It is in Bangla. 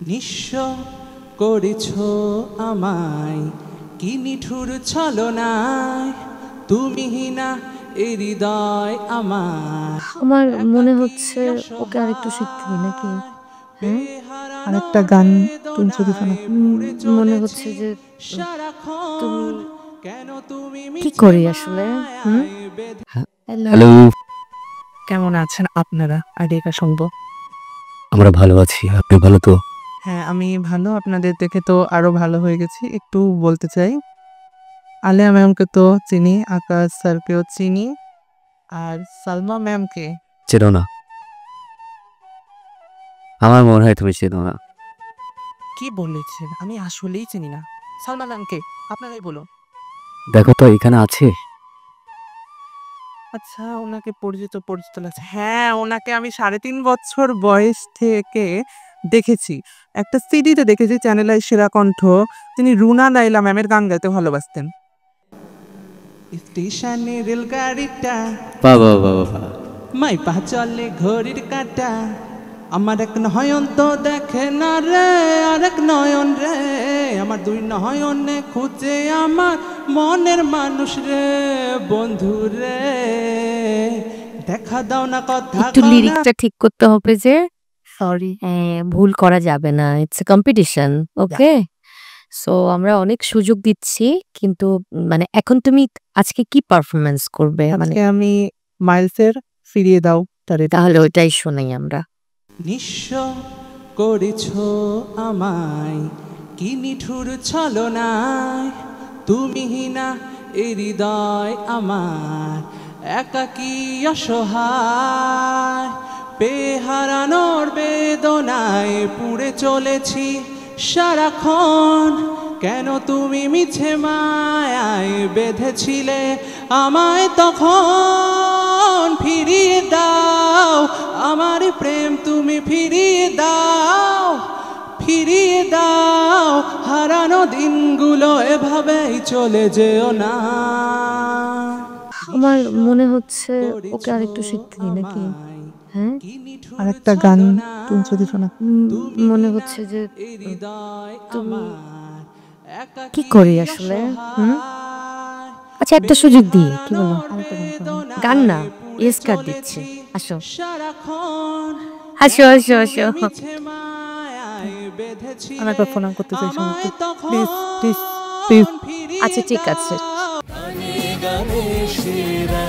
নিঃস্ব করেছ আমায় কি নিঠুর ছলনায়, তুমি না এই হৃদয় আমার। আমার মনে হচ্ছে ওকে আরেকটু শিখতে দিই নাকি? হ্যাঁ? আরেকটা গান শুনছো দিছো না? মনে হচ্ছে যে তুমি সারাক্ষণ কেন তুমি কি মিছে করি আসলে? হুম? মায়ায় বেঁধে। হ্যালো। হ্যালো, কেমন আছেন আপনারা? আইডিয়াটা শুনবো। আমরা ভালো আছি। আপনি ভালো তো? হ্যাঁ, আমি ভালো। আপনাদের দেখে তো আরো ভালো হয়ে গেছি। একটু বলতে চাই, আলেয়া ম্যামকে তো চিনি, আকাশ স্যারকেও চিনি, আর সালমা ম্যামকে চেনো না? আমার মনে হয় তুমি চেনো না। কি বলেছেন? আমি আসলেই চিনি না। সালমা ম্যামকে আপনারাই বলুন। দেখো তো এখানে আছে। আচ্ছা, ওনাকে পরিচিত লাগছে। হ্যাঁ, ওনাকে আমি ৩.৫ বছর বয়স থেকে দেখেছি। একটা সিডিতে দেখেছি, চ্যানেল আই সেরা কণ্ঠ। তিনি রুনা লায়লা ম্যামের গান গাইতে ভালোবাসতেন। স্টেশনে রেলগাড়িটা বাহ বাহ বাহ বাহ। মাই পা চলে ঘড়ির কাঁটা, আমার এক নয়ন তো দেখে না রে, আরেক নয়ন রে, আমার দুই নয়নে খুঁজে আমার মনের মানুষ রে, বন্ধু রে, দেখা দাও না কথা একটু কও না। লিরিকটা ঠিক করতে হবে যে সরি ভুল করা যাবে না। It's a competition. Okay? So আমরা অনেক সুযোগ দিচ্ছি কিন্তু মানে এখন তুমি আজকে কি পারফরম্যান্স করবে? মানে আজকে আমি মাইলসের ফিরিয়ে দাও তারে। তাহলে ওইটাই শোনাই আমরা। নিঃস্ব করেছ আমায় কি নিঠুর ছলনায়, তুমি না এই হৃদয় আমার, একাকী অসহায়, পেহারানোর বেদনায় পুড়ে চলেছি সারাক্ষণ, কেন তুমি মিছে মায়ায় বেঁধেছিলে আমায় তখন, ফিরিয়ে দাও আমার প্রেম তুমি ফিরিয়ে দাও, ফিরিয়ে দাও হারানো দিনগুলো এভাবেই চলে যেও না। আমার মনে হচ্ছে ওকে আরেকটু শিখতে দিই নাকি? হ্যাঁ? আরেকটা গান শুনছো দিছো না? মনে হচ্ছে যে তুমি কি কি করি আসলে? হুম? আচ্ছা একটা সুযোগ দিই। কি বলো? আরেকটা গান করো। গান না, ইয়েস কার্ড দিচ্ছি। আসো। আসো, আসো, আসো। আমি একবার ফোন করতে চাই শুনতে। Please please please. আচ্ছা ঠিক আছে। গানে গানে সেরা